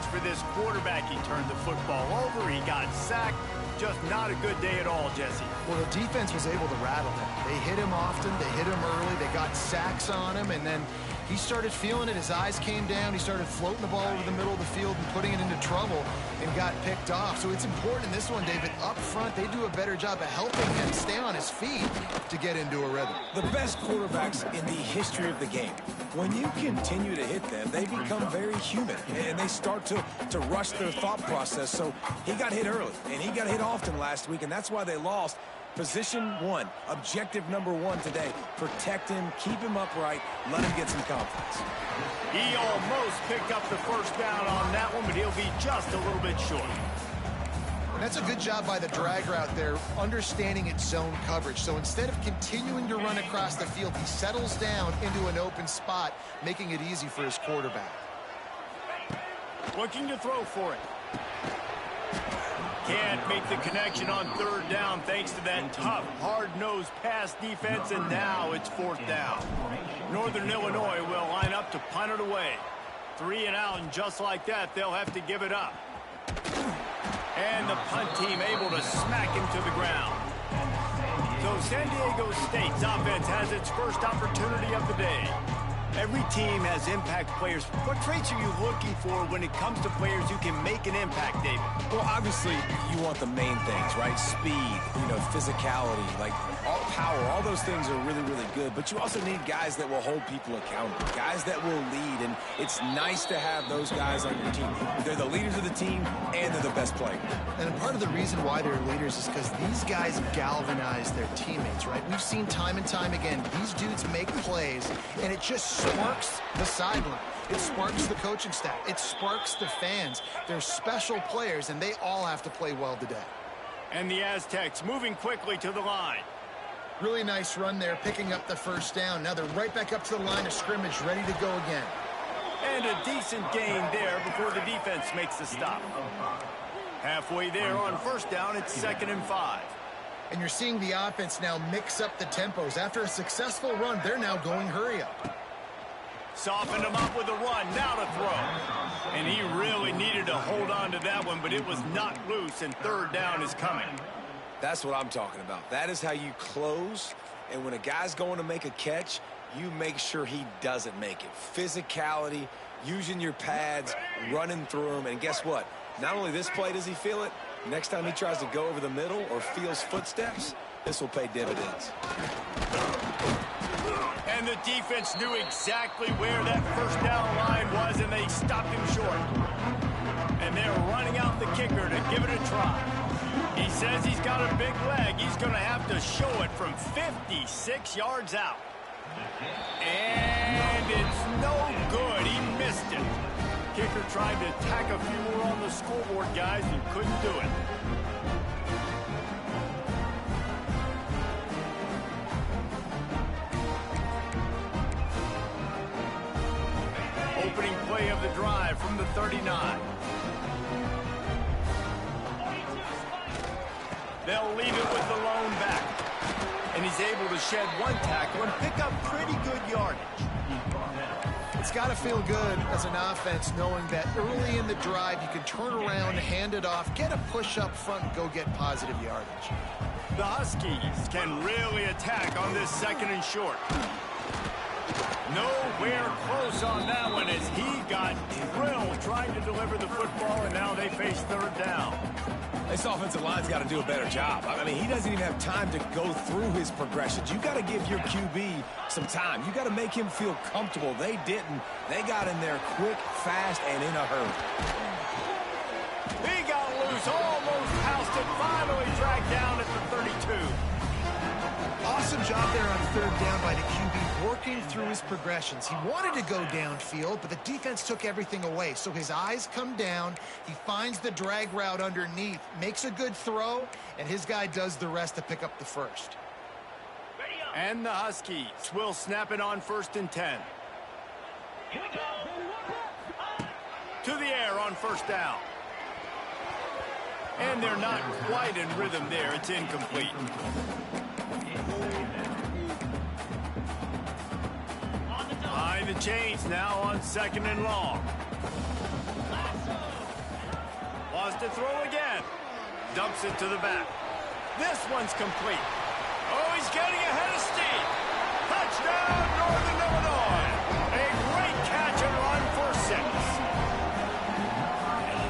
challenge for this quarterback. He turned the football over. He got sacked. Just not a good day at all, Jesse. Well, the defense was able to rattle him. They hit him often. They hit him early. They got sacks on him, and then he started feeling it. His eyes came down. He started floating the ball over the middle of the field and putting it into trouble and got picked off. So it's important in this one, David. Up front, they do a better job of helping him stay on his feet to get into a rhythm. The best quarterbacks in the history of the game, when you continue to hit them, they become very human, and they start to rush their thought process. So he got hit early, and he got hit often last week, and that's why they lost. Position one, objective number one today. Protect him, keep him upright, let him get some confidence. He almost picked up the first down on that one, but he'll be just a little bit short. That's a good job by the drag route there, understanding its zone coverage. So instead of continuing to run across the field, he settles down into an open spot, making it easy for his quarterback. Looking to throw for it. Can't make the connection on third down thanks to that tough, hard-nosed pass defense, and now it's fourth down. Northern Illinois will line up to punt it away. 3 and out, and just like that, they'll have to give it up. And the punt team able to smack him to the ground. So San Diego State's offense has its first opportunity of the day. Every team has impact players. What traits are you looking for when it comes to players who can make an impact, David? Well, obviously, you want the main things, right? Speed, physicality, like all power, all those things are really, really good. But you also need guys that will hold people accountable, guys that will lead. And it's nice to have those guys on your team. They're the leaders of the team, and they're the best player. And part of the reason why they're leaders is because these guys galvanize their teammates, right? We've seen time and time again, these dudes make plays, and it just sparks the sideline. It sparks the coaching staff. It sparks the fans. They're special players, and they all have to play well today. And the Aztecs moving quickly to the line. Really nice run there, picking up the first down. Now they're right back up to the line of scrimmage, ready to go again. And a decent gain there before the defense makes the stop. Halfway there on first down, it's 2nd and 5. And you're seeing the offense now mix up the tempos. After a successful run, they're now going hurry up. Softened him up with a run, now to throw. And he really needed to hold on to that one, but it was knocked loose, and third down is coming. That's what I'm talking about. That is how you close, and when a guy's going to make a catch, you make sure he doesn't make it. Physicality, using your pads, running through them, and guess what? Not only this play does he feel it, next time he tries to go over the middle or feels footsteps, this will pay dividends. And the defense knew exactly where that first down line was, and they stopped him short. And they're running out the kicker to give it a try. He says he's got a big leg. He's going to have to show it from 56 yards out. And it's no good. He missed it. Kicker tried to tack a few more on the scoreboard, guys, and couldn't do it. Opening play of the drive from the 39. They'll leave it with the lone back. And he's able to shed one tackle and pick up pretty good yardage. It's got to feel good as an offense knowing that early in the drive you can turn around, hand it off, get a push up front, and go get positive yardage. The Huskies can really attack on this 2nd and short. Nowhere close on that one as he got drilled trying to deliver the football, and now they face third down. This offensive line's got to do a better job. I mean, he doesn't even have time to go through his progressions. You got to give your QB some time. You got to make him feel comfortable. They didn't. They got in there quick, fast, and in a hurry. He got loose, almost housed it, finally dragged down at the 32. Awesome job there on third down by the QB, working through his progressions. He wanted to go downfield, but the defense took everything away. So his eyes come down, he finds the drag route underneath, makes a good throw, and his guy does the rest to pick up the first. And the Huskies will snap it on 1st and 10. To the air on first down. And they're not quite in rhythm there. It's incomplete. Behind the chains now on 2nd and long. to throw again. Dumps it to the back. This one's complete. Oh, he's getting ahead of steam. Touchdown, Northern Illinois. A great catch and run for 6.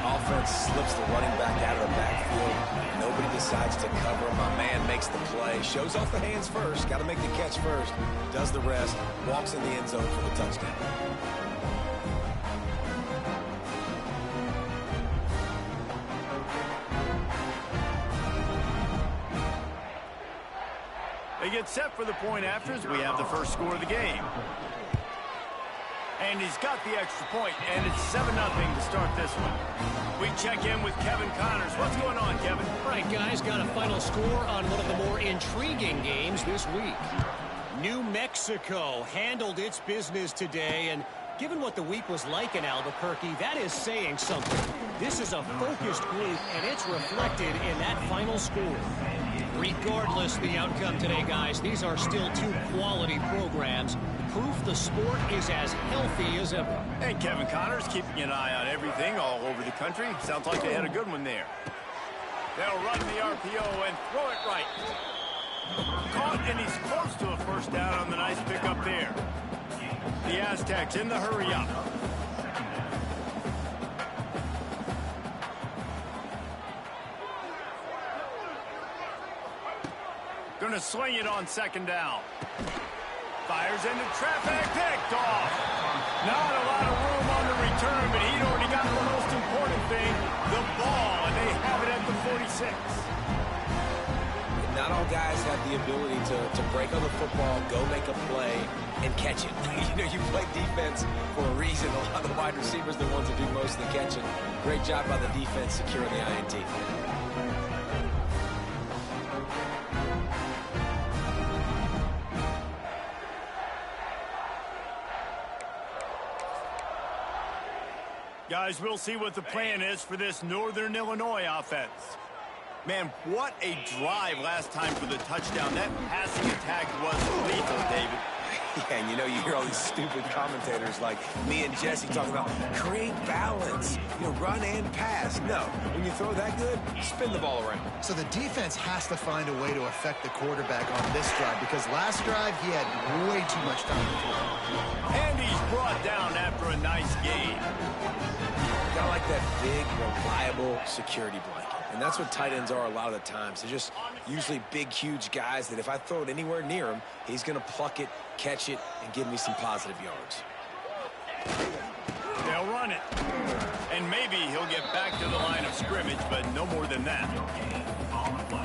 Offense slips the running back out of the backfield. Nobody decides to cover. My man makes the play. Shows off the hands first. Got to make the catch first. Does the rest. Walks in the end zone for the touchdown. They get set for the point after as we have the first score of the game. And he's got the extra point, and it's 7-0 to start this one. We check in with Kevin Connors. What's going on, Kevin? All right, guys, got a final score on one of the more intriguing games this week. New Mexico handled its business today, and given what the week was like in Albuquerque, that is saying something. This is a focused group, and it's reflected in that final score. Regardless the outcome today, guys, these are still 2 quality programs. Proof the sport is as healthy as ever. And Kevin Connors keeping an eye on everything all over the country. Sounds like they had a good one there. They'll run the RPO and throw it right. Caught, and he's close to a first down on the nice pickup there. The Aztecs in the hurry up. Gonna swing it on 2nd down. Fires into traffic, picked off. Not a lot of room on the return, but he'd already got the most important thing, the ball, and they have it at the 46. Not all guys have the ability to break on the football, go make a play, and catch it. You play defense for a reason. A lot of the wide receivers are the ones that do most of the catching. Great job by the defense securing the INT. Guys, we'll see what the plan is for this Northern Illinois offense. Man, what a drive last time for the touchdown. That passing attack was lethal, David. Yeah, and you hear all these stupid commentators like me and Jesse talking about create balance, run and pass. No, when you throw that good, spin the ball around. So the defense has to find a way to affect the quarterback on this drive, because last drive he had way too much time to throw. And he's brought down after a nice gain. Got like that big, reliable security blanket. And that's what tight ends are a lot of the times. They're just usually big, huge guys that if I throw it anywhere near him, he's going to pluck it, catch it, and give me some positive yards. They'll run it. And maybe he'll get back to the line of scrimmage, but no more than that.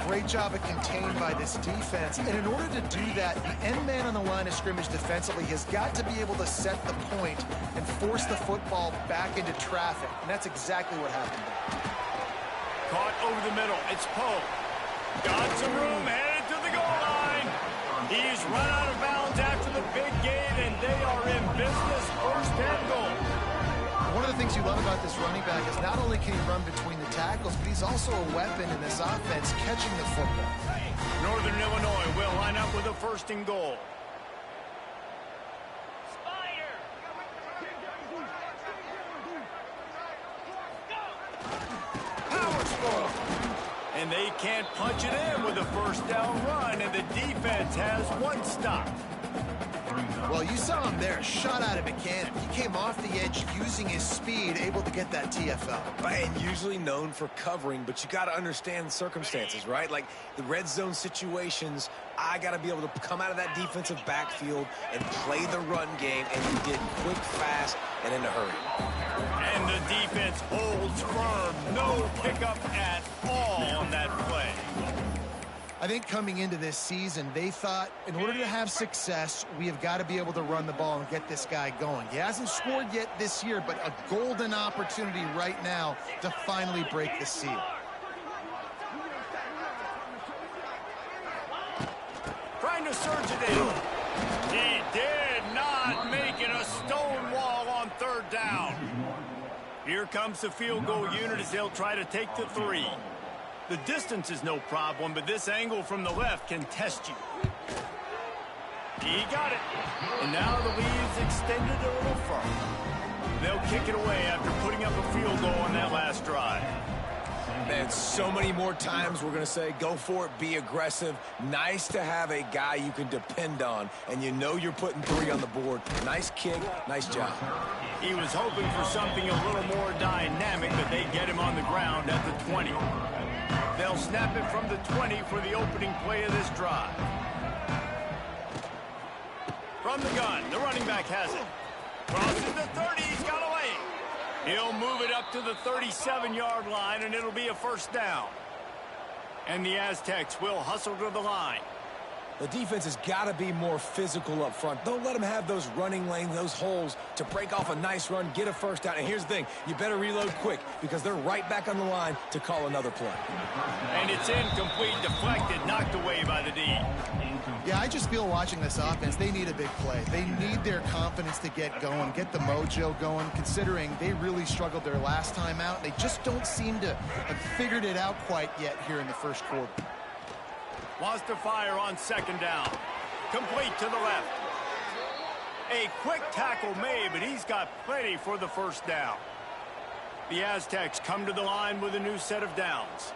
Great job of contained by this defense. And in order to do that, the end man on the line of scrimmage defensively has got to be able to set the point and force the football back into traffic. And that's exactly what happened there. Caught over the middle. It's Poe. Got some room, headed to the goal line. He's run out of bounds after the big gain, and they are in business. First and goal. One of the things you love about this running back is not only can he run between the tackles, but he's also a weapon in this offense catching the football. Northern Illinois will line up with a first and goal. And they can't punch it in with a first down run, and the defense has one stop. Well, you saw him there, shot out of a cannon. He came off the edge using his speed, able to get that TFL. And usually known for covering, but you got to understand the circumstances, right? Like the red zone situations, I got to be able to come out of that defensive backfield and play the run game, and he did quick, fast, and in a hurry. And the defense holds firm. No pickup at all on that play. I think coming into this season, they thought in order to have success, we have got to be able to run the ball and get this guy going. He hasn't scored yet this year, but a golden opportunity right now to finally break the seal. Trying to surge it in. He did not make it a stone wall on 3rd down. Here comes the field goal unit as they'll try to take the 3. The distance is no problem, but this angle from the left can test you. He got it. And now the lead's extended a little further. They'll kick it away after putting up a field goal on that last drive. And so many more times we're going to say, go for it, be aggressive. Nice to have a guy you can depend on, and you know you're putting 3 on the board. Nice kick, nice job. He was hoping for something a little more dynamic, but they get him on the ground at the 20. They'll snap it from the 20 for the opening play of this drive. From the gun, the running back has it. Crosses the 30, he's got a lane. He'll move it up to the 37-yard line, and it'll be a first down. And the Aztecs will hustle to the line. The defense has got to be more physical up front. Don't let them have those running lanes, those holes to break off a nice run, get a first down. And here's the thing, you better reload quick because they're right back on the line to call another play. And it's incomplete, deflected, knocked away by the D. Yeah, I just feel watching this offense, they need a big play. They need their confidence to get going, get the mojo going, considering they really struggled their last time out. They just don't seem to have figured it out quite yet here in the first quarter. Wants to fire on second down. Complete to the left. A quick tackle made, but he's got plenty for the first down. The Aztecs come to the line with a new set of downs.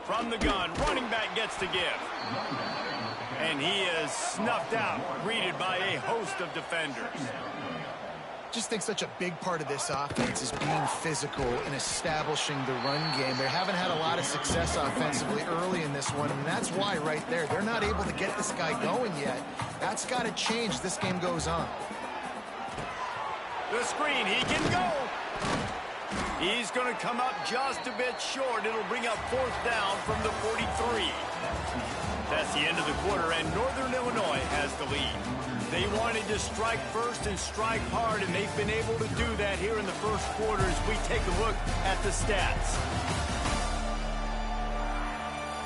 From the gun, running back gets to give. And he is snuffed out, greeted by a host of defenders. Just think such a big part of this offense is being physical and establishing the run game. They haven't had a lot of success offensively early in this one, and that's why right there, they're not able to get this guy going yet. That's got to change as this game goes on. The screen, he can go. He's going to come up just a bit short. It'll bring up fourth down from the 43. That's the end of the quarter, and Northern Illinois has the lead. They wanted to strike first and strike hard, and they've been able to do that here in the first quarter as we take a look at the stats.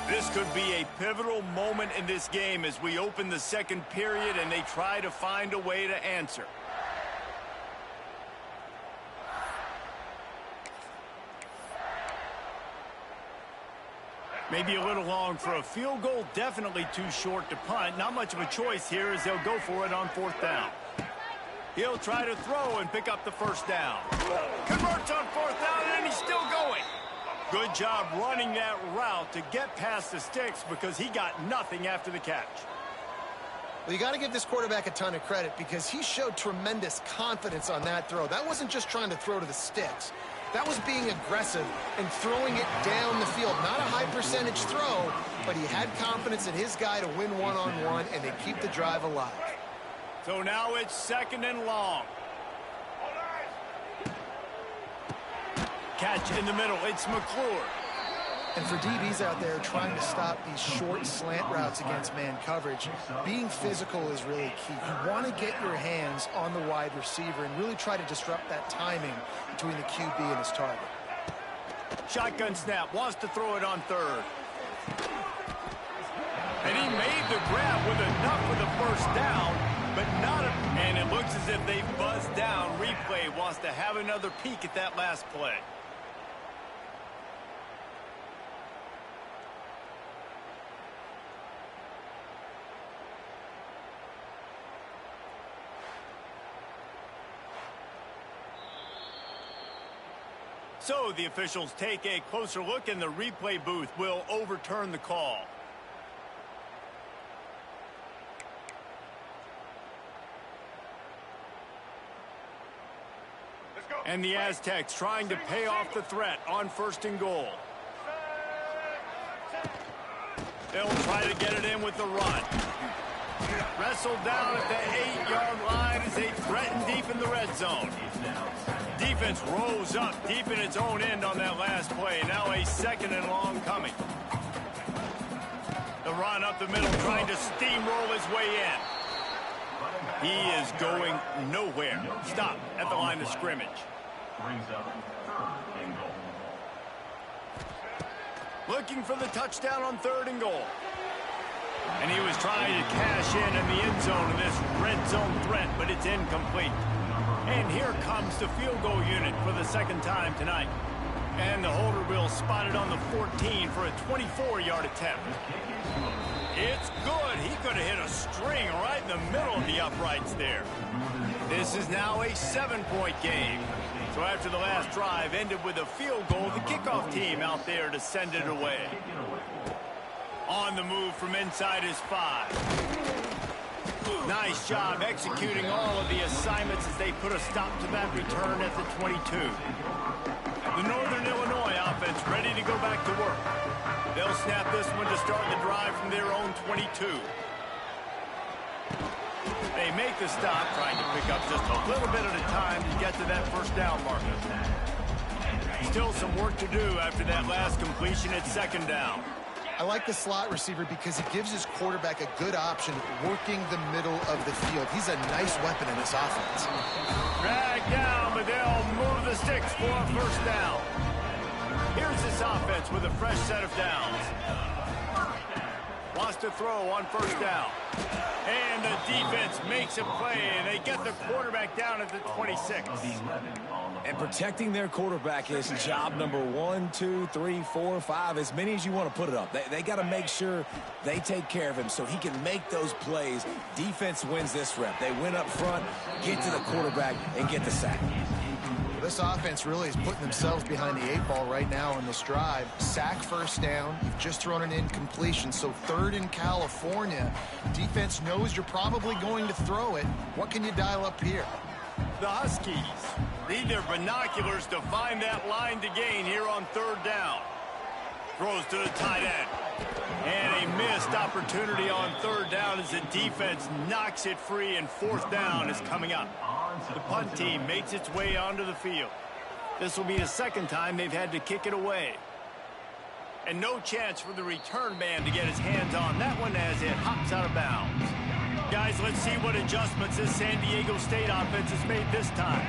This could be a pivotal moment in this game as we open the second period and they try to find a way to answer. Maybe a little long for a field goal, definitely too short to punt. Not much of a choice here as they'll go for it on fourth down. He'll try to throw and pick up the first down. Converts on fourth down, and he's still going. Good job running that route to get past the sticks because he got nothing after the catch. Well, you got to give this quarterback a ton of credit because he showed tremendous confidence on that throw. That wasn't just trying to throw to the sticks. That was being aggressive and throwing it down the field. Not a high percentage throw, but he had confidence in his guy to win one-on-one, and they keep the drive alive. So now it's second and long. Catch in the middle. It's McClure. And for DBs out there trying to stop these short slant routes against man coverage, being physical is really key. You want to get your hands on the wide receiver and really try to disrupt that timing between the QB and his target. Shotgun snap, wants to throw it on third. And he made the grab with enough for the first down, but not a... And it looks as if they buzzed down. Replay wants to have another peek at that last play. So the officials take a closer look, and the replay booth will overturn the call. And the Aztecs trying to pay off the threat on first and goal. They'll try to get it in with the run. Wrestled down at the 8-yard line as they threaten deep in the red zone. Defense rose up deep in its own end on that last play. Now a second and long coming. The run up the middle, trying to steamroll his way in. He is going nowhere. Stop at the line of scrimmage. Looking for the touchdown on third and goal. And he was trying to cash in the end zone in this red zone threat, but it's incomplete. And here comes the field goal unit for the second time tonight. And the holder will spot it on the 14 for a 24-yard attempt. It's good. He could have hit a string right in the middle of the uprights there. This is now a 7-point game. So after the last drive ended with a field goal, the kickoff team out there to send it away. On the move from inside his 5. Nice job executing all of the assignments as they put a stop to that return at the 22. The Northern Illinois offense ready to go back to work. They'll snap this one to start the drive from their own 22. They make the stop, trying to pick up just a little bit at a time to get to that first down marker. Still some work to do after that last completion at second down. I like the slot receiver because he gives his quarterback a good option working the middle of the field. He's a nice weapon in this offense. Drag down, but they'll move the sticks for a first down. Here's this offense with a fresh set of downs. Wants to throw on first down. And the defense makes a play, and they get the quarterback down at the 26. And protecting their quarterback is job number 1, 2, 3, 4, 5, as many as you want to put it up. They got to make sure they take care of him so he can make those plays. Defense wins this rep. They win up front, get to the quarterback, and get the sack. This offense really is putting themselves behind the 8 ball right now on this drive. Sack first down. You've just thrown an incompletion, so third in California. Defense knows you're probably going to throw it. What can you dial up here? The Huskies need their binoculars to find that line to gain here on third down. Throws to the tight end. And a missed opportunity on third down as the defense knocks it free, and fourth down is coming up. The punt team makes its way onto the field. This will be the second time they've had to kick it away. And no chance for the return man to get his hands on that one as it hops out of bounds. Guys, let's see what adjustments this San Diego State offense has made this time.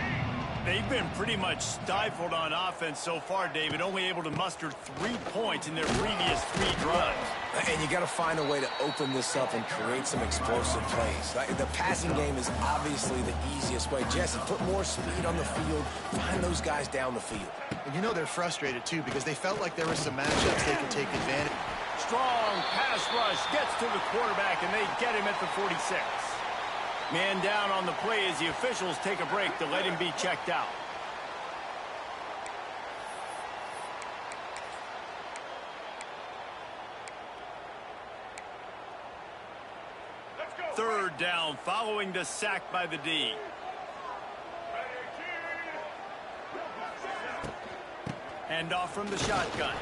They've been pretty much stifled on offense so far, David, only able to muster 3 points in their previous 3 drives. And you got to find a way to open this up and create some explosive plays. The passing game is obviously the easiest way. Jesse, put more speed on the field. Find those guys down the field. And you know they're frustrated, too, because they felt like there were some matchups they could take advantage. Strong pass rush gets to the quarterback, and they get him at the 46. Man down on the play as the officials take a break to let him be checked out. Third down following the sack by the D. Hand off from the shotgun.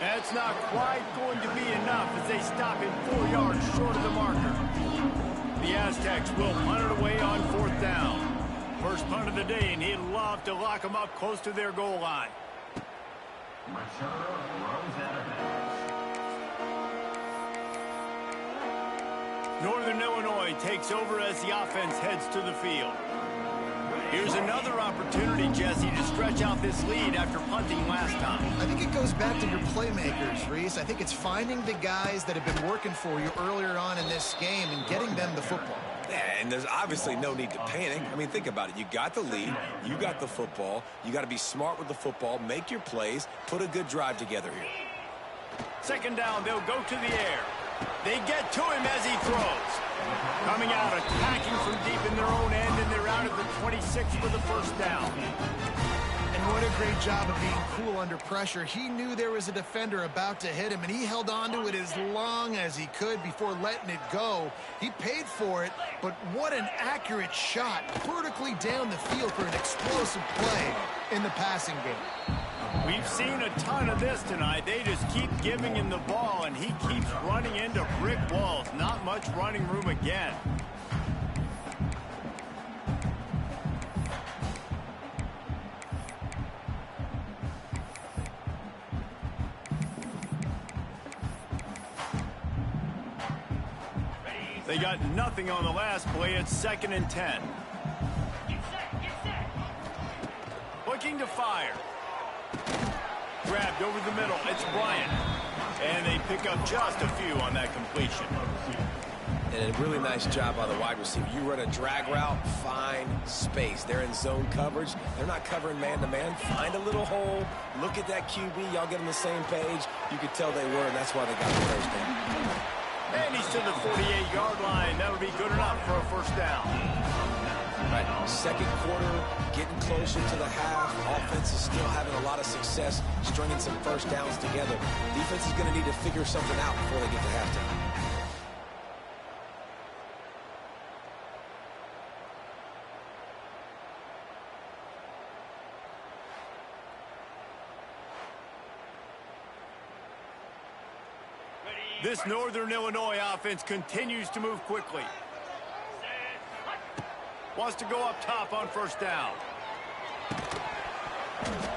That's not quite going to be enough as they stop him 4 yards short of the marker. The Aztecs will punt it away on fourth down. First punt of the day, and he'd love to lock them up close to their goal line. Northern Illinois takes over as the offense heads to the field. Here's another opportunity, Jesse, to stretch out this lead after punting last time. I think it goes back to your playmakers, Reese. I think it's finding the guys that have been working for you earlier on in this game and getting them the football. Yeah, and there's obviously no need to panic. I mean, think about it. You got the lead. You got the football. You got to be smart with the football, make your plays, put a good drive together here. Second down, they'll go to the air. They get to him as he throws. Coming out, attacking from deep in their own end, and they're out at the 26 for the first down. And what a great job of being cool under pressure. He knew there was a defender about to hit him, and he held on to it as long as he could before letting it go. He paid for it, but what an accurate shot vertically down the field for an explosive play in the passing game. We've seen a ton of this tonight. They just keep giving him the ball, and he keeps running into brick walls. Not much running room again. They got nothing on the last play. It's 2nd and 10. Looking to fire. Grabbed over the middle. It's Bryant. And they pick up just a few on that completion. And a really nice job by the wide receiver. You run a drag route, find space. They're in zone coverage. They're not covering man-to-man. Find a little hole. Look at that QB. Y'all get on the same page. You could tell they were, and that's why they got the first down. And he's to the 48-yard line. That'll be good enough for a first down. Right. Second quarter, getting closer to the half. Offense is still having a lot of success stringing some first downs together. Defense is going to need to figure something out before they get to halftime. This Northern Illinois offense continues to move quickly. Wants to go up top on first down.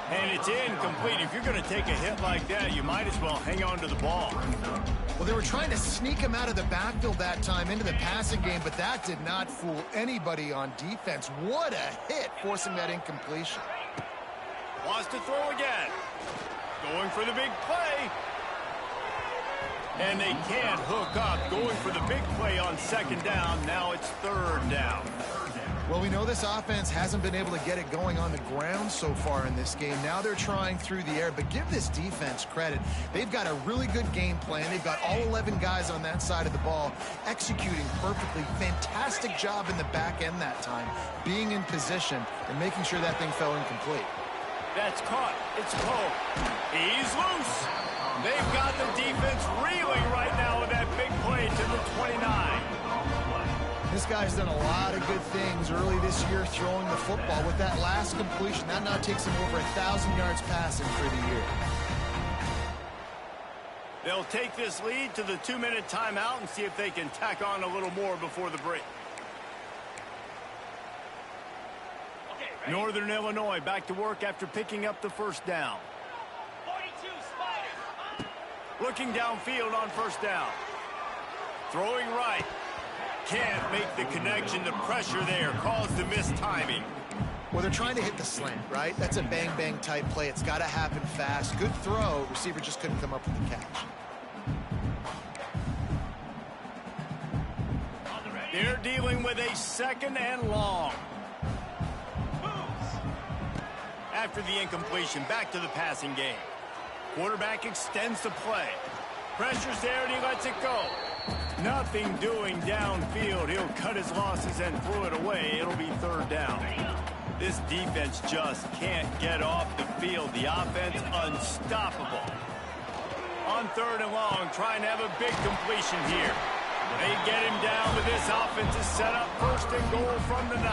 And it's incomplete. If you're going to take a hit like that, you might as well hang on to the ball. Well, they were trying to sneak him out of the backfield that time into the passing game, but that did not fool anybody on defense. What a hit, forcing that incompletion. Wants to throw again. Going for the big play. And they can't hook up. Going for the big play on second down. Now it's third down. Well, we know this offense hasn't been able to get it going on the ground so far in this game. Now they're trying through the air, but give this defense credit. They've got a really good game plan. They've got all 11 guys on that side of the ball executing perfectly. Fantastic job in the back end that time, being in position and making sure that thing fell incomplete. That's caught. It's Poe. He's loose. They've got the defense reeling right now with that big play to the 29. This guy's done a lot of good things early this year throwing the football. With that last completion, that now takes him over 1,000 yards passing for the year. They'll take this lead to the 2-minute timeout and see if they can tack on a little more before the break. Okay, Northern Illinois back to work after picking up the first down. 42 Spiders. Looking downfield on first down. Throwing right. Can't make the connection. The pressure there caused the missed timing. Well, they're trying to hit the slant, right? That's a bang-bang type play. It's got to happen fast. Good throw. Receiver just couldn't come up with the catch. They're dealing with a second and long. After the incompletion, back to the passing game. Quarterback extends the play. Pressure's there and he lets it go. Nothing doing downfield. He'll cut his losses and throw it away. It'll be third down. This defense just can't get off the field. The offense unstoppable. On third and long, trying to have a big completion here. They get him down, but this offense is set up first and goal from the 9.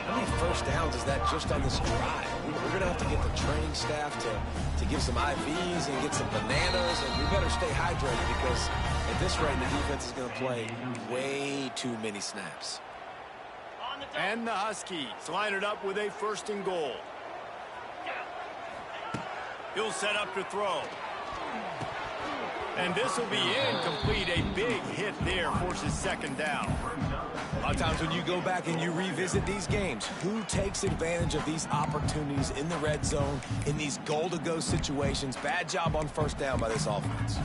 How many first downs is that just on this drive? We're going to have to get the training staff to give some IVs and get some bananas, and we better stay hydrated because at this rate, the defense is going to play way too many snaps. And the Huskies line it up with a first and goal. He'll set up to throw. And this will be incomplete. A big hit there forces second down. A lot of times when you go back and you revisit these games, who takes advantage of these opportunities in the red zone, in these goal-to-go situations? Bad job on first down by this offense.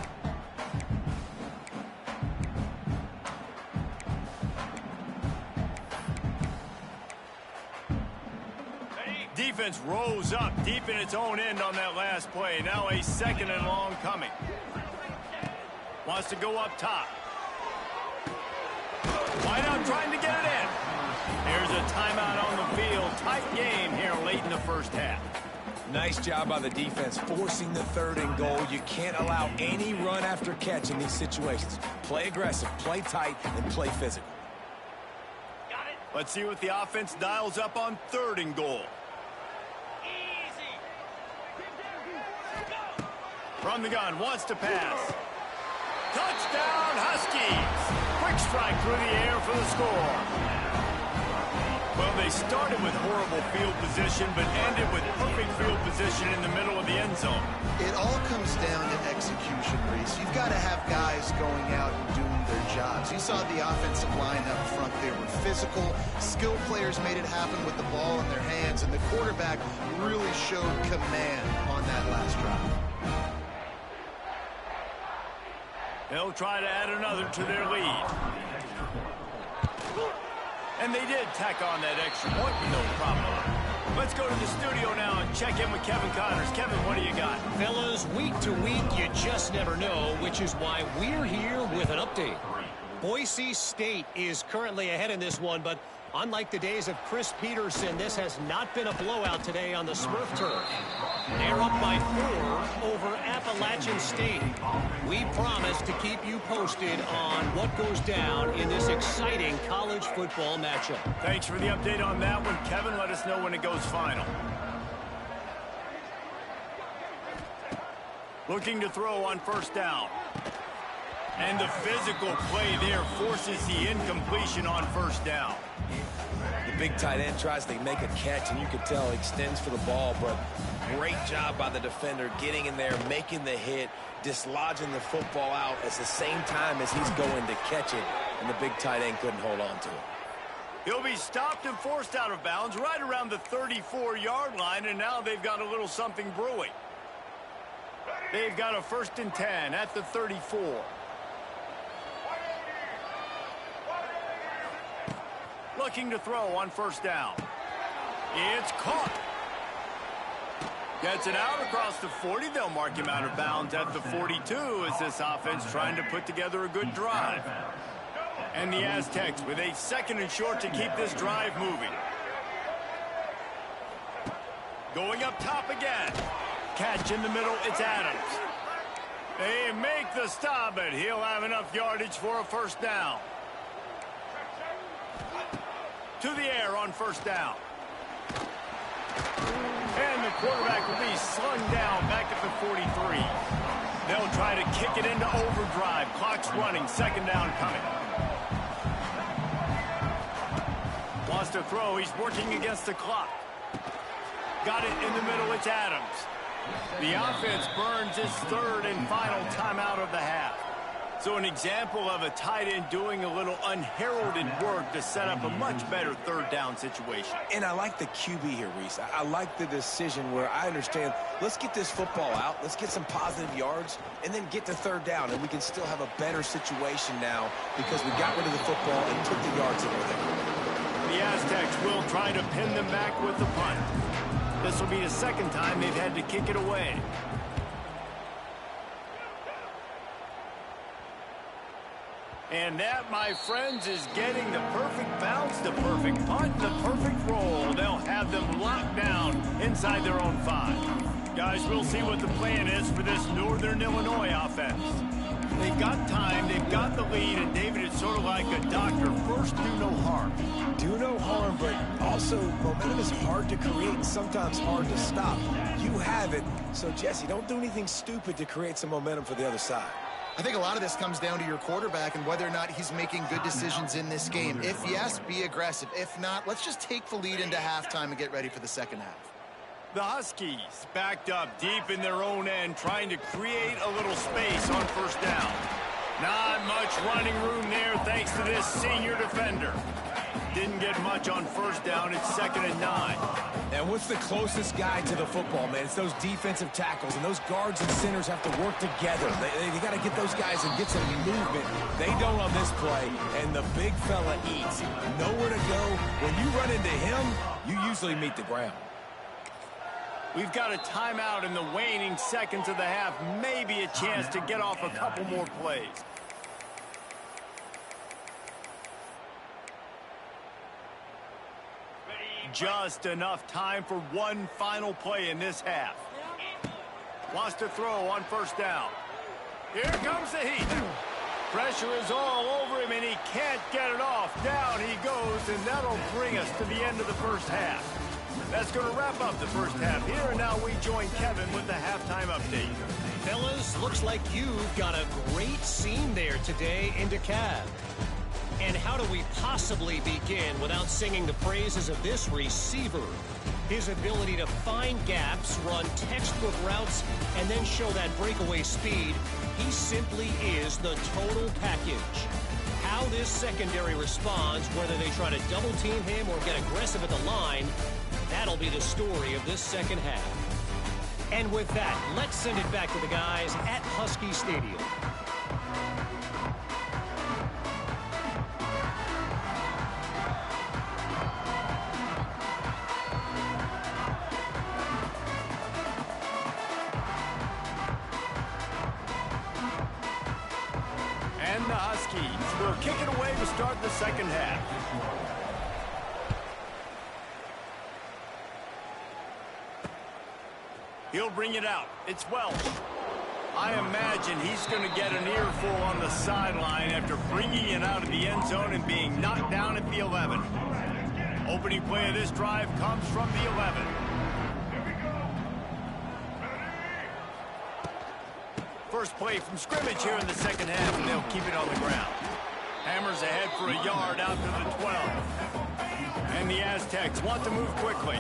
Defense rose up deep in its own end on that last play. Now a second and long coming. Wants to go up top. Wide out trying to get it in. There's a timeout on the field. Tight game here late in the first half. Nice job by the defense forcing the third and goal. You can't allow any run after catch in these situations. Play aggressive, play tight, and play physical. Got it. Let's see what the offense dials up on third and goal. From the gun, wants to pass. Touchdown, Huskies! Quick strike through the air for the score. Well, they started with horrible field position, but ended with perfect field position in the middle of the end zone. It all comes down to execution, Reese. You've got to have guys going out and doing their jobs. You saw the offensive line up front. They were physical. Skilled players made it happen with the ball in their hands, and the quarterback really showed command on that last drive. They'll try to add another to their lead. And they did tack on that extra point with no problem. Let's go to the studio now and check in with Kevin Connors. Kevin, what do you got? Fellas, week to week, you just never know, which is why we're here with an update. Boise State is currently ahead in this one, but unlike the days of Chris Peterson, this has not been a blowout today on the Smurf turf. They're up by 4 over Appalachian State. We promise to keep you posted on what goes down in this exciting college football matchup. Thanks for the update on that one, Kevin. Let us know when it goes final. Looking to throw on first down. And the physical play there forces the incompletion on first down. The big tight end tries to make a catch, and you can tell he extends for the ball, but great job by the defender getting in there, making the hit, dislodging the football out at the same time as he's going to catch it, and the big tight end couldn't hold on to it. He'll be stopped and forced out of bounds right around the 34-yard line, and now they've got a little something brewing. They've got a 1st and 10 at the 34. Looking to throw on first down. It's caught. Gets it out across the 40. They'll mark him out of bounds at the 42 as this offense trying to put together a good drive. And the Aztecs with a 2nd and short to keep this drive moving. Going up top again. Catch in the middle. It's Adams. They make the stop, but he'll have enough yardage for a first down. To the air on first down. And the quarterback will be slung down back at the 43. They'll try to kick it into overdrive. Clock's running. 2nd down coming. Wants to throw. He's working against the clock. Got it in the middle. It's Adams. The offense burns its 3rd and final timeout of the half. So an example of a tight end doing a little unheralded work to set up a much better 3rd down situation. And I like the QB here, Reese. I like the decision where I understand, let's get this football out, let's get some positive yards, and then get to 3rd down, and we can still have a better situation now because we got rid of the football and took the yards that were there. The Aztecs will try to pin them back with the punt. This will be the 2nd time they've had to kick it away. And that, my friends, is getting the perfect bounce, the perfect punt, the perfect roll. They'll have them locked down inside their own 5. Guys, we'll see what the plan is for this Northern Illinois offense. They've got time, they've got the lead, and David, it's sort of like a doctor. First, do no harm. Do no harm, but also momentum is hard to create and sometimes hard to stop. You have it, so Jesse, don't do anything stupid to create some momentum for the other side. I think a lot of this comes down to your quarterback and whether or not he's making good decisions in this game. If yes, be aggressive. If not, let's just take the lead into halftime and get ready for the 2nd half. The Huskies backed up deep in their own end, trying to create a little space on first down. Not much running room there thanks to this senior defender. Didn't get much on first down. It's 2nd and 9. And what's the closest guy to the football, man? It's those defensive tackles, and those guards and centers have to work together. They got to get those guys and get some movement. They don't on this play, and the big fella eats. Nowhere to go. When you run into him, you usually meet the ground. We've got a timeout in the waning seconds of the half. Maybe a chance to get off a couple more plays. Just enough time for one final play in this half. Wants to throw on first down. Here comes the heat. Pressure is all over him, and he can't get it off. Down he goes, and that'll bring us to the end of the first half. That's going to wrap up the first half here, and now we join Kevin with the halftime update. Fellas, looks like you've got a great scene there today in DeKalb. And how do we possibly begin without singing the praises of this receiver? His ability to find gaps, run textbook routes, and then show that breakaway speed. He simply is the total package. How this secondary responds, whether they try to double team him or get aggressive at the line, that'll be the story of this 2nd half. And with that, let's send it back to the guys at Husky Stadium. to start the second half. He'll bring it out. It's Welch. I imagine he's going to get an earful on the sideline after bringing it out of the end zone and being knocked down at the 11. Opening play of this drive comes from the 11. First play from scrimmage here in the second half, and they'll keep it on the ground. Hammers ahead for a yard out to the 12. And the Aztecs want to move quickly.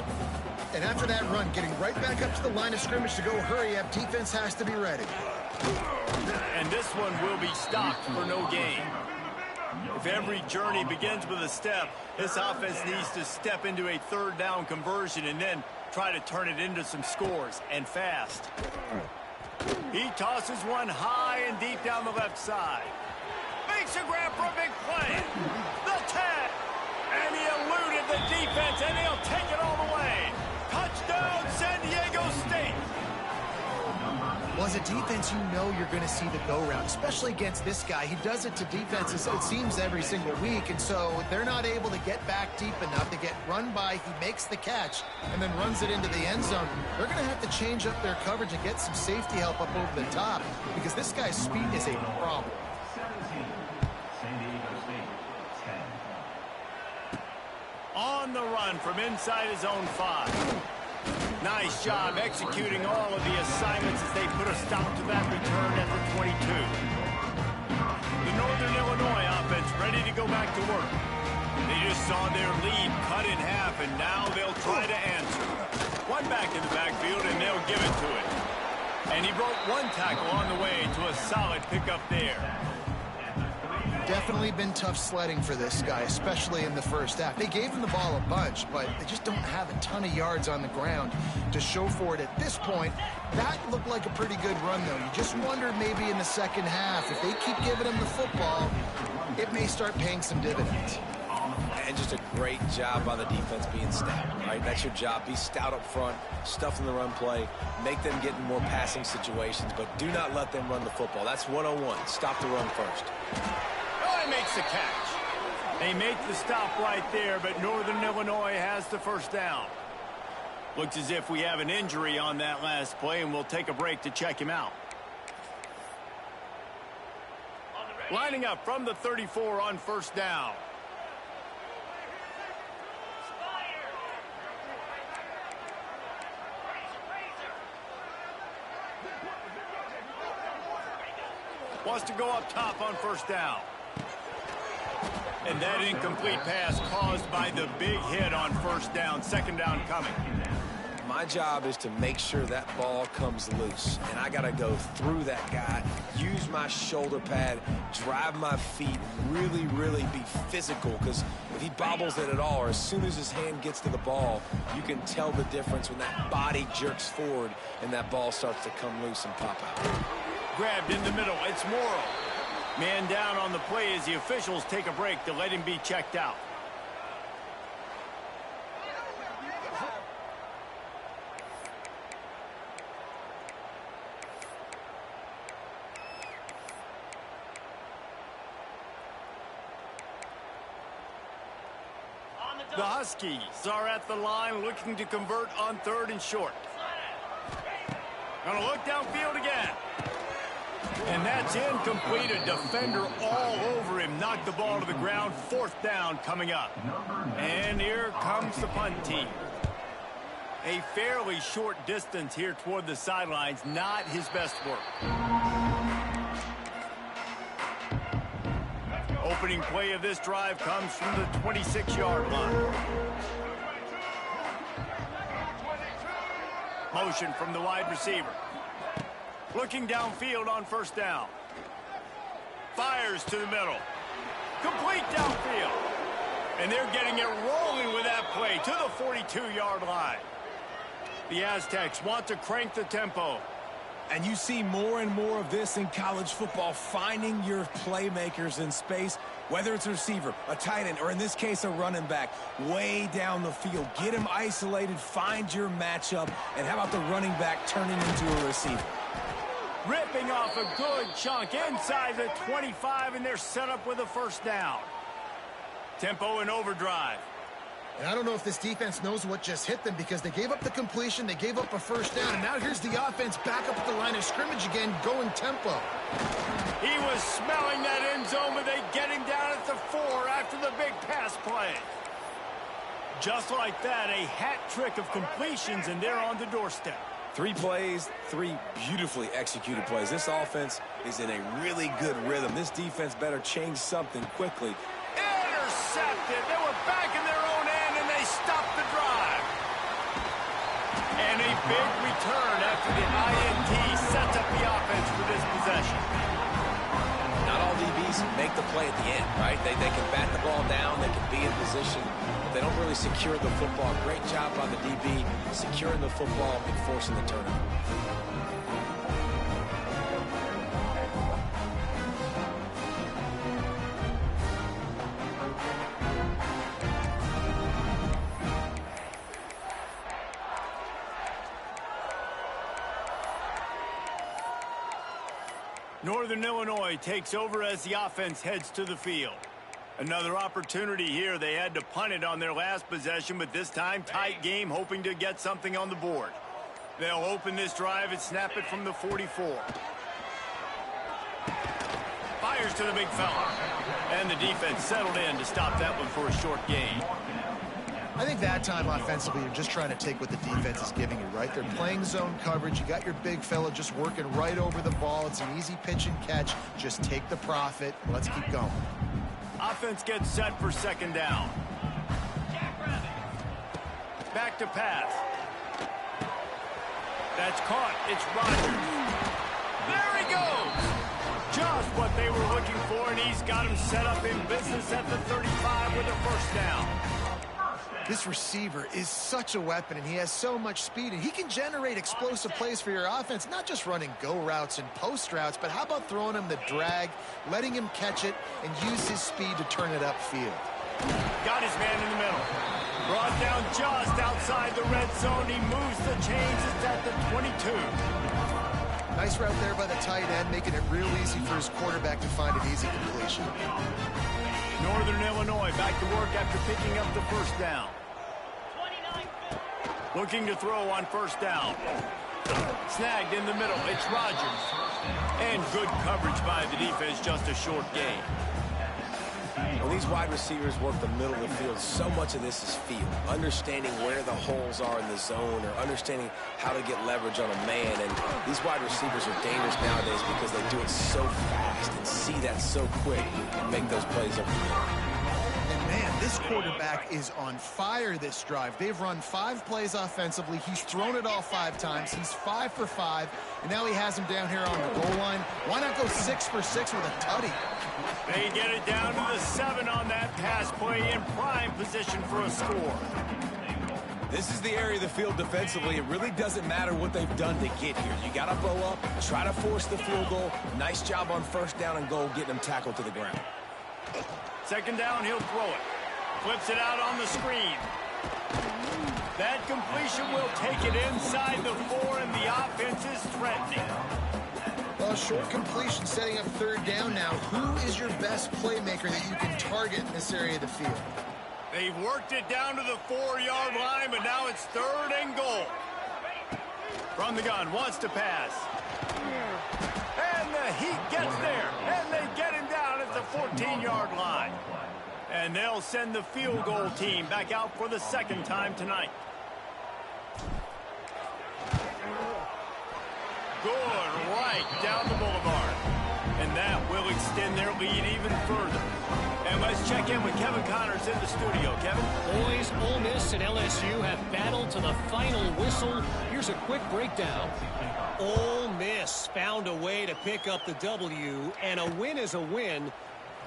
And after that run, getting right back up to the line of scrimmage to go hurry up, defense has to be ready. And this one will be stopped for no gain. If every journey begins with a step, this offense needs to step into a third down conversion and then try to turn it into some scores, and fast. He tosses one high and deep down the left side. Makes a grab for a big play. The tag. And he eluded the defense, and he'll take it all the way. Touchdown, San Diego State. Well, as a defense, you know you're going to see the go route, especially against this guy. He does it to defenses, it seems, every single week, and so they're not able to get back deep enough to get run by. He makes the catch and then runs it into the end zone. They're going to have to change up their coverage and get some safety help up over the top because this guy's speed is a problem. On the run from inside his own 5. Nice job executing all of the assignments as they put a stop to that return at the 22. The Northern Illinois offense ready to go back to work. They just saw their lead cut in half, and now they'll try to answer. One back in the backfield, and they'll give it to it. And he broke one tackle on the way to a solid pickup there. Definitely been tough sledding for this guy, especially in the first half. They gave him the ball a bunch, but they just don't have a ton of yards on the ground to show for it at this point. That looked like a pretty good run, though. You just wondered maybe in the second half, if they keep giving him the football, it may start paying some dividends. And just a great job by the defense being stout, right? That's your job. Be stout up front, stuff in the run play, make them get in more passing situations, but do not let them run the football. That's 101. Stop the run first. Makes the catch. They make the stop right there, but Northern Illinois has the first down. Looks as if we have an injury on that last play, and we'll take a break to check him out. Lining up from the 34 on first down. Wants to go up top on first down. And that incomplete pass caused by the big hit on first down. Second down coming. My job is to make sure that ball comes loose. And I got to go through that guy, use my shoulder pad, drive my feet, really, really be physical. Because if he bobbles it at all, or as soon as his hand gets to the ball, you can tell the difference when that body jerks forward and that ball starts to come loose and pop out. Grabbed in the middle. It's Morrow. Man down on the play as the officials take a break to let him be checked out. The Huskies are at the line looking to convert on third and short. Gonna look downfield again. And that's incomplete. A defender all over him. Knocked the ball to the ground. Fourth down coming up. And here comes the punt team. A fairly short distance here toward the sidelines. Not his best work. Opening play of this drive comes from the 26-yard line. Motion from the wide receiver. Looking downfield on first down. Fires to the middle. Complete downfield. And they're getting it rolling with that play to the 42-yard line. The Aztecs want to crank the tempo. And you see more and more of this in college football, finding your playmakers in space, whether it's a receiver, a tight end, or in this case, a running back, way down the field. Get him isolated, find your matchup, and how about the running back turning into a receiver? Ripping off a good chunk inside the 25, and they're set up with a first down. Tempo and overdrive. And I don't know if this defense knows what just hit them because they gave up the completion, they gave up a first down, and now here's the offense back up at the line of scrimmage again, going tempo. He was smelling that end zone, but they get him down at the 4 after the big pass play. Just like that, a hat trick of completions, and they're on the doorstep. 3 plays, 3 beautifully executed plays. This offense is in a really good rhythm. This defense better change something quickly. Intercepted. They were back in their own end, and they stopped the drive. And a big return after the INT sets up the offense for this possession. Not all DBs make the play at the end, right? They can bat the ball down, they can be in position, but they don't really secure the football. Great job by the DB securing the football and forcing the turnover. Northern Illinois takes over as the offense heads to the field. Another opportunity here. They had to punt it on their last possession, but this time tight game, hoping to get something on the board. They'll open this drive and snap it from the 44. Fires to the big fella. And the defense settled in to stop that one for a short gain. I think that time offensively, you're just trying to take what the defense is giving you, right? They're playing zone coverage. You got your big fella just working right over the ball. It's an easy pitch and catch. Just take the profit. Let's keep going. Offense gets set for second down. Back to pass. That's caught. It's Rodgers. There he goes. Just what they were looking for, and he's got him set up in business at the 35 with a first down. This receiver is such a weapon, and he has so much speed, and he can generate explosive plays for your offense, not just running go routes and post routes, but how about throwing him the drag, letting him catch it, and use his speed to turn it upfield. Got his man in the middle. Brought down just outside the red zone. He moves the chains. It's at the 22. Nice route there by the tight end, making it real easy for his quarterback to find an easy completion. Northern Illinois back to work after picking up the first down. Looking to throw on first down. Snagged in the middle. It's Rodgers. And good coverage by the defense, just a short gain. When these wide receivers work the middle of the field, so much of this is feel. Understanding where the holes are in the zone or understanding how to get leverage on a man. And these wide receivers are dangerous nowadays because they do it so fast and see that so quick and make those plays up. And man, this quarterback is on fire this drive. They've run 5 plays offensively. He's thrown it all 5 times. He's 5 for 5. And now he has him down here on the goal line. Why not go 6 for 6 with a tutty? They get it down to the 7 on that pass play in prime position for a score. This is the area of the field defensively. It really doesn't matter what they've done to get here. You got to bow up, try to force the field goal. Nice job on first down and goal, getting them tackled to the ground. Second down, he'll throw it. Flips it out on the screen. That completion will take it inside the 4, and the offense is threatening. Well, short completion setting up third down now. Who is your best playmaker that you can target in this area of the field? They've worked it down to the 4-yard line, but now it's 3rd and goal. From the gun, wants to pass. And the heat gets there, and they get him down at the 14-yard line. And they'll send the field goal team back out for the 2nd time tonight. Good right down the boulevard. And that will extend their lead even further. And let's check in with Kevin Connors in the studio. Kevin? Boys, Ole Miss and LSU have battled to the final whistle. Here's a quick breakdown. Ole Miss found a way to pick up the W, and a win is a win.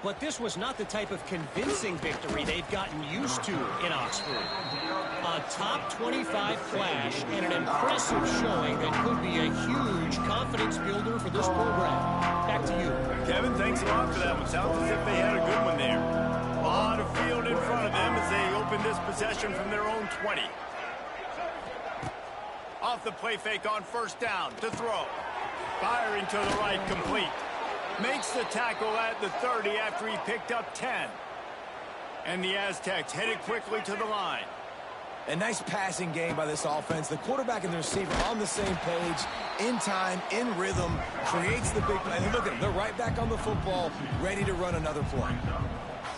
But this was not the type of convincing victory they've gotten used to in Oxford. A top 25 flash and an impressive showing that could be a huge confidence builder for this program. Back to you. Kevin, thanks a lot for that one. Sounds as if they had a good one there. A lot of field in front of them as they open this possession from their own 20. Off the play fake on first down to throw. Firing to the right, complete. Makes the tackle at the 30 after he picked up 10. And the Aztecs headed quickly to the line. A nice passing game by this offense. The quarterback and the receiver on the same page, in time, in rhythm, creates the big play. And look at them. They're right back on the football, ready to run another play.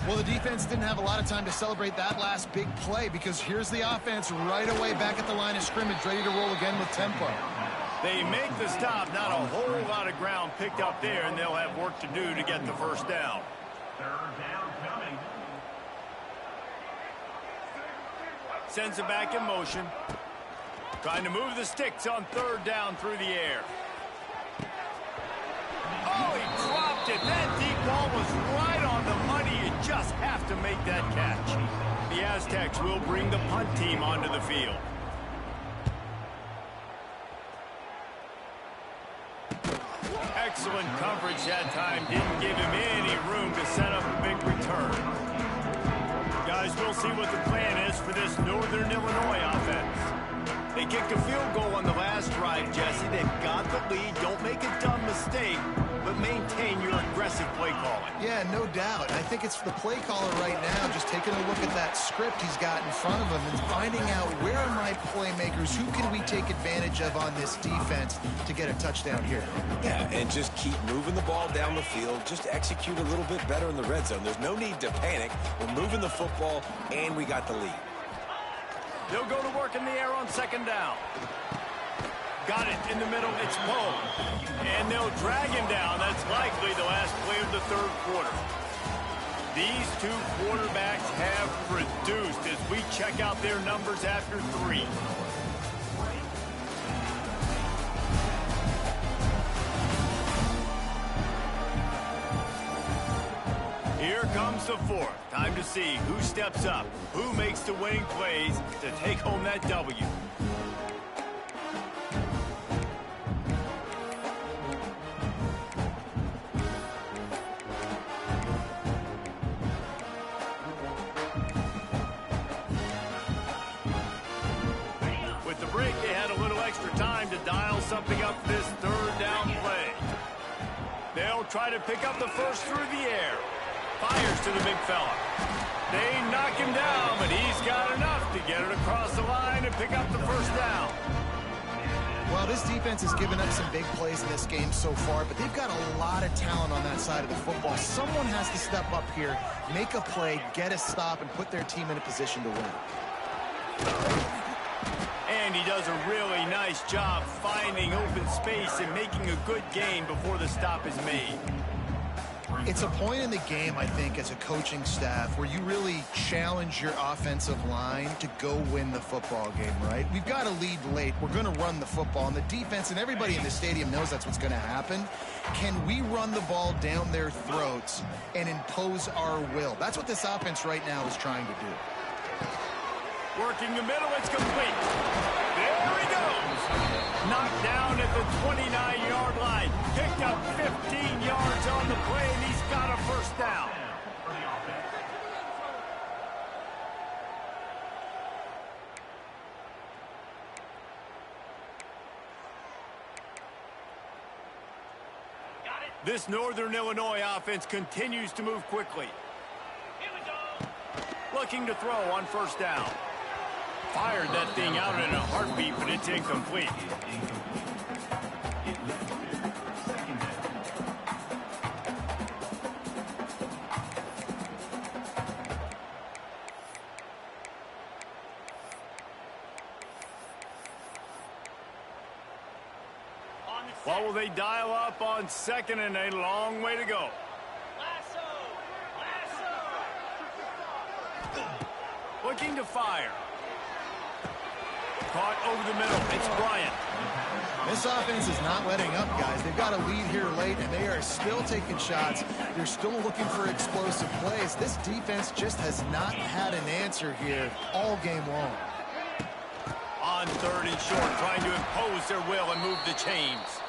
Well, the defense didn't have a lot of time to celebrate that last big play because here's the offense right away back at the line of scrimmage, ready to roll again with tempo. They make the stop. Not a whole lot of ground picked up there, and they'll have work to do to get the first down. Third down coming. Sends it back in motion. Trying to move the sticks on third down through the air. Oh, he dropped it. That deep ball was right on the money. You just have to make that catch. The Aztecs will bring the punt team onto the field. Excellent coverage that time. Didn't give him any room to set up a big return. Guys, we'll see what the plan is for this Northern Illinois offense. They kicked a field goal on the last drive, Jesse. They've got the lead. Don't make a dumb mistake, but maintain your aggressive play calling. Yeah, no doubt. I think it's the play caller right now just taking a look at that script he's got in front of him and finding out where are my playmakers, who can we take advantage of on this defense to get a touchdown here. Yeah, and just keep moving the ball down the field. Just execute a little bit better in the red zone. There's no need to panic. We're moving the football, and we got the lead. They'll go to work in the air on second down. Got it in the middle. It's Poe. And they'll drag him down. That's likely the last play of the third quarter. These two quarterbacks have produced as we check out their numbers after 3. Here comes the fourth. Time to see who steps up, who makes the winning plays to take home that W. With the break, they had a little extra time to dial something up for this third down play. They'll try to pick up the first through the air. Fires to the big fella. They knock him down, but he's got enough to get it across the line and pick up the first down. Well, this defense has given up some big plays in this game so far, but they've got a lot of talent on that side of the football. Someone has to step up here, make a play, get a stop, and put their team in a position to win. And he does a really nice job finding open space and making a good gain before the stop is made. It's a point in the game, I think, as a coaching staff where you really challenge your offensive line to go win the football game, right? We've got to lead late. We're going to run the football. And the defense and everybody in the stadium knows that's what's going to happen. Can we run the ball down their throats and impose our will? That's what this offense right now is trying to do. Working the middle, it's complete. There he goes. Knocked down at the 29-yard line. Picked up 15 yards on the play, and he's got a first down. This Northern Illinois offense continues to move quickly. Looking to throw on first down. Fired that thing out in a heartbeat, but it's incomplete. What will they dial up on second and a long way to go? Looking to fire. Caught over the middle. It's Bryant. This offense is not letting up, guys. They've got a lead here late, and they are still taking shots. They're still looking for explosive plays. This defense just has not had an answer here all game long. On third and short, trying to impose their will and move the chains.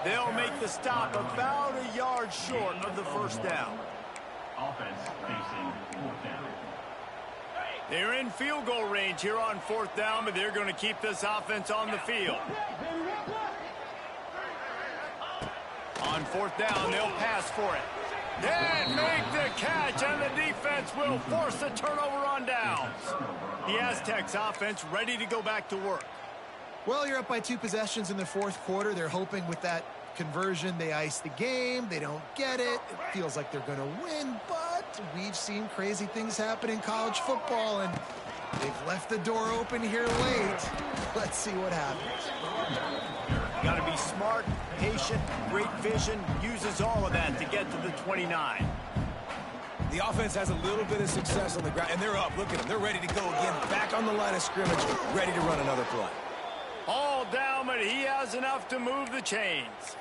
They'll make the stop about a yard short of the first down. Offense facing fourth down. They're in field goal range here on fourth down, but they're going to keep this offense on the field. On fourth down, they'll pass for it. And make the catch, and the defense will force the turnover on downs. The Aztecs offense ready to go back to work. Well, you're up by 2 possessions in the fourth quarter. They're hoping with that conversion they ice the game. They don't get it. It feels like they're going to win, but we've seen crazy things happen in college football, and they've left the door open here late. Let's see what happens. Got to be smart, patient, great vision, uses all of that to get to the 29. The offense has a little bit of success on the ground, and they're up. Look at them. They're ready to go again, back on the line of scrimmage, ready to run another play. All down, but he has enough to move the chains.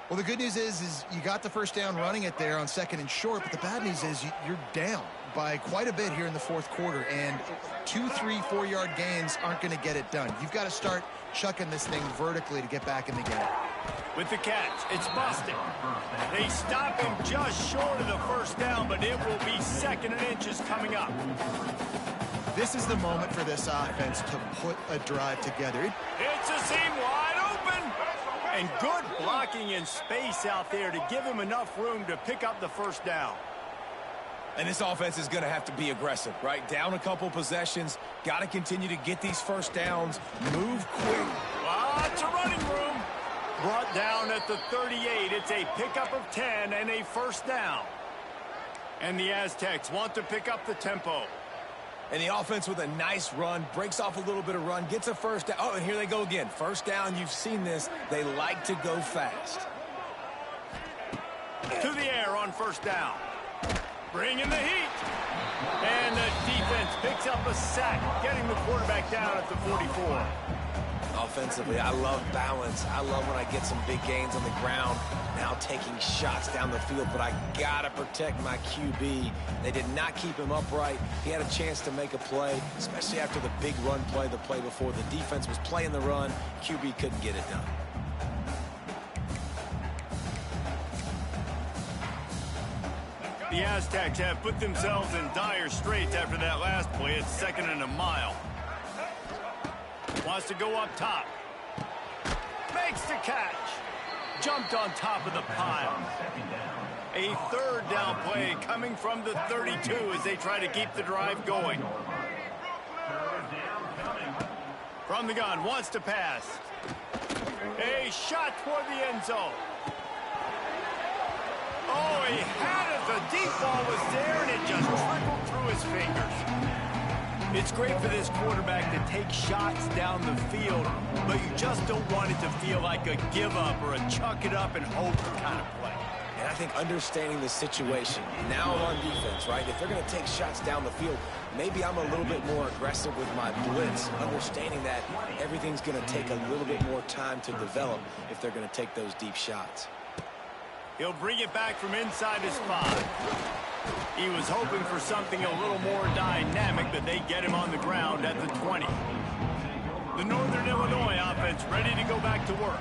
Well, the good news is you got the first down running it there on 2nd and short, but the bad news is you're down by quite a bit here in the fourth quarter, and 2, 3, 4-yard gains aren't going to get it done. You've got to start chucking this thing vertically to get back in the game. With the catch, it's busted. They stop him just short of the first down, but it will be 2nd and inches coming up. This is the moment for this offense to put a drive together. It's a seam wide open. And good blocking in space out there to give him enough room to pick up the first down. And this offense is going to have to be aggressive, right? Down a couple possessions. Got to continue to get these first downs. Move quick. Lots of running room. Brought down at the 38. It's a pickup of 10 and a first down. And the Aztecs want to pick up the tempo. And the offense with a nice run, breaks off a little bit of run, gets a first down. Oh, and here they go again. First down, you've seen this. They like to go fast. To the air on first down. Bringing the heat. And the defense picks up a sack, getting the quarterback down at the 44. Offensively, I love balance. I love when I get some big gains on the ground. Now taking shots down the field, but I got to protect my QB. They did not keep him upright. He had a chance to make a play, especially after the big run play the play before. The defense was playing the run. QB couldn't get it done. The Aztecs have put themselves in dire straits after that last play. It's 2nd and a mile. Wants to go up top. Makes the catch. Jumped on top of the pile. A 3rd down play coming from the 32 as they try to keep the drive going. From the gun, wants to pass. A shot toward the end zone. Oh, he had it. The deep ball was there, and it just trickled through his fingers. It's great for this quarterback to take shots down the field, but you just don't want it to feel like a give-up or a chuck-it-up and hope kind of play. And I think understanding the situation, now on defense, right? If they're going to take shots down the field, maybe I'm a little bit more aggressive with my blitz, understanding that everything's going to take a little bit more time to develop if they're going to take those deep shots. He'll bring it back from inside his 5. He was hoping for something a little more dynamic, but they get him on the ground at the 20. The Northern Illinois offense ready to go back to work.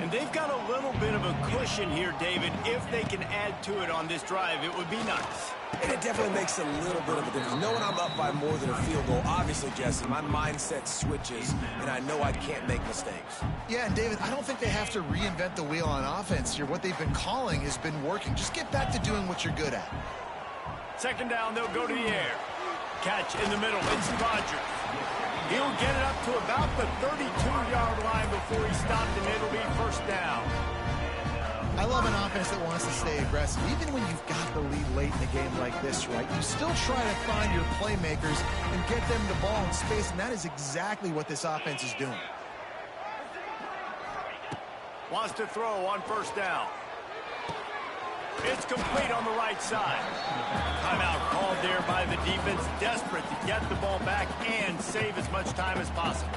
And they've got a little bit of a cushion here, David. If they can add to it on this drive, it would be nice. And it definitely makes a little bit of a difference. Knowing I'm up by more than a field goal, obviously, Jesse, my mindset switches, and I know I can't make mistakes. Yeah, and David, I don't think they have to reinvent the wheel on offense here. What they've been calling has been working. Just get back to doing what you're good at. 2nd down, they'll go to the air. Catch in the middle. It's Rodgers. He'll get it up to about the 32-yard line before he stopped, and it'll be first down. I love an offense that wants to stay aggressive. Even when you've got the lead late in the game like this, right, you still try to find your playmakers and get them the ball in space, and that is exactly what this offense is doing. Wants to throw on first down. It's complete on the right side. Timeout called there by the defense, desperate to get the ball back and save as much time as possible.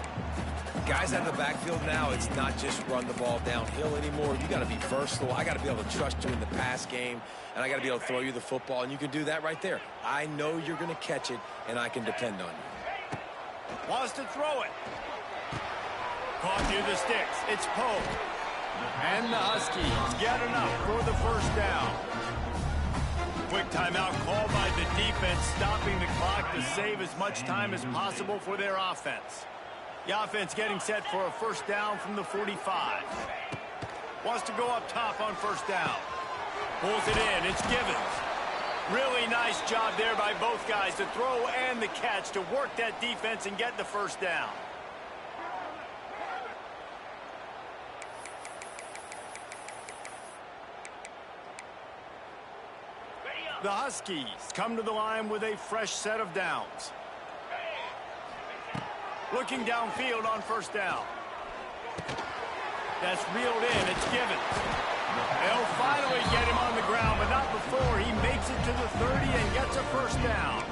Guys out of the backfield now, it's not just run the ball downhill anymore. You got to be versatile. I got to be able to trust you in the pass game, and I got to be able to throw you the football, and you can do that right there. I know you're going to catch it, and I can depend on you. Wants to throw it. Caught near the sticks. It's Poe. And the Huskies get enough for the first down. Quick timeout called by the defense, stopping the clock to save as much time as possible for their offense. The offense getting set for a first down from the 45. Wants to go up top on first down. Pulls it in. It's Givens. Really nice job there by both guys, the throw and the catch, to work that defense and get the first down. The Huskies come to the line with a fresh set of downs. Looking downfield on first down. That's reeled in. It's Givens. They'll finally get him on the ground, but not before he makes it to the 30 and gets a first down.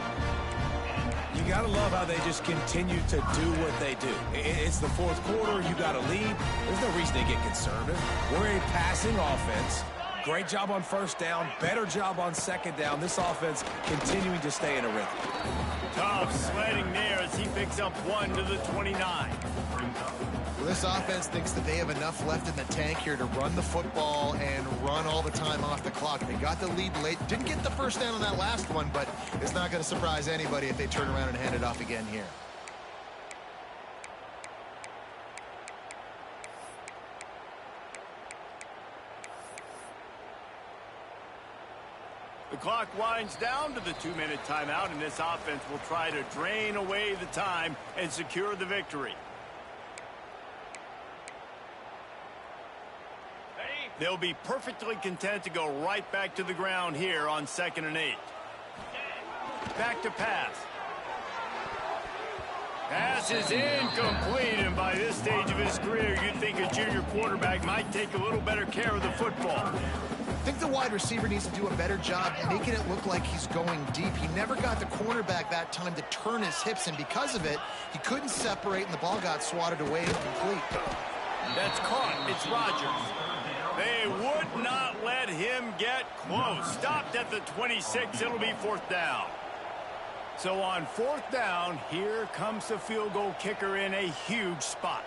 You got to love how they just continue to do what they do. It's the fourth quarter. You got to lead. There's no reason to get conservative. We're a passing offense. Great job on first down. Better job on second down. This offense continuing to stay in a rhythm. Tough sledding there as he picks up 1 to the 29. Well, this offense thinks that they have enough left in the tank here to run the football and run all the time off the clock. They got the lead late. Didn't get the first down on that last one, but it's not going to surprise anybody if they turn around and hand it off again here. The clock winds down to the 2-minute timeout, and this offense will try to drain away the time and secure the victory. They'll be perfectly content to go right back to the ground here on 2nd and 8. Back to pass. Pass is incomplete, and by this stage of his career, you'd think a junior quarterback might take a little better care of the football. I think the wide receiver needs to do a better job making it look like he's going deep. He never got the cornerback that time to turn his hips, and because of it, he couldn't separate, and the ball got swatted away incomplete. That's caught. It's Rodgers. They would not let him get close. Stopped at the 26. It'll be 4th down. So on 4th down, here comes the field goal kicker in a huge spot.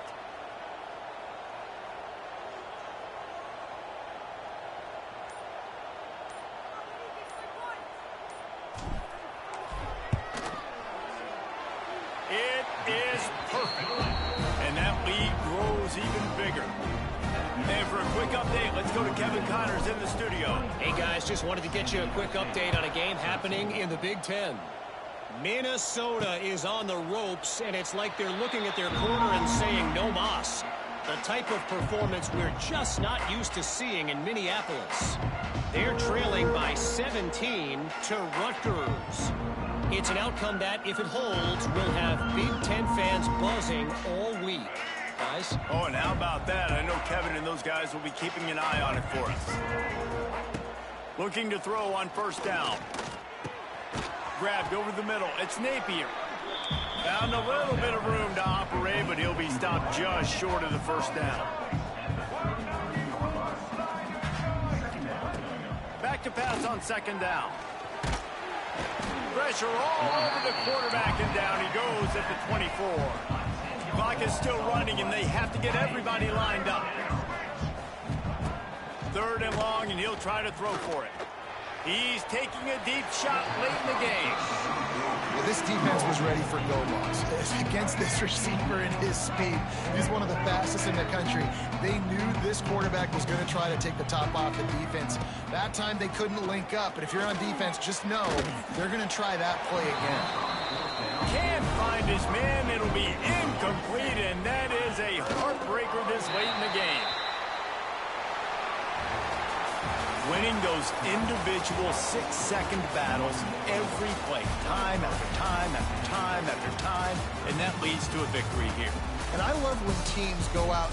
It is perfect. And that lead grows even bigger. And for a quick update, let's go to Kevin Connors in the studio. Hey, guys, just wanted to get you a quick update on a game happening in the Big Ten. Minnesota is on the ropes, and it's like they're looking at their corner and saying, no mas. The type of performance we're just not used to seeing in Minneapolis. They're trailing by 17 to Rutgers. It's an outcome that, if it holds, will have Big Ten fans buzzing all week. Guys? Oh, and how about that? I know Kevin and those guys will be keeping an eye on it for us. Looking to throw on first down. Grabbed over the middle. It's Napier. Found a little bit of room to operate, but he'll be stopped just short of the first down. Back to pass on 2nd down. Pressure all over the quarterback, and down he goes at the 24. Clock is still running, and they have to get everybody lined up. 3rd and long, and he'll try to throw for it. He's taking a deep shot late in the game. Well, this defense was ready for go-balls. Against this receiver and his speed, he's one of the fastest in the country. They knew this quarterback was going to try to take the top off the defense. That time they couldn't link up, but if you're on defense, just know they're going to try that play again. Can't find his man. It'll be incomplete, and that is a heartbreaker this late in the game. Winning those individual 6-second battles every play, time after time after time after time, and that leads to a victory here. And I love when teams go out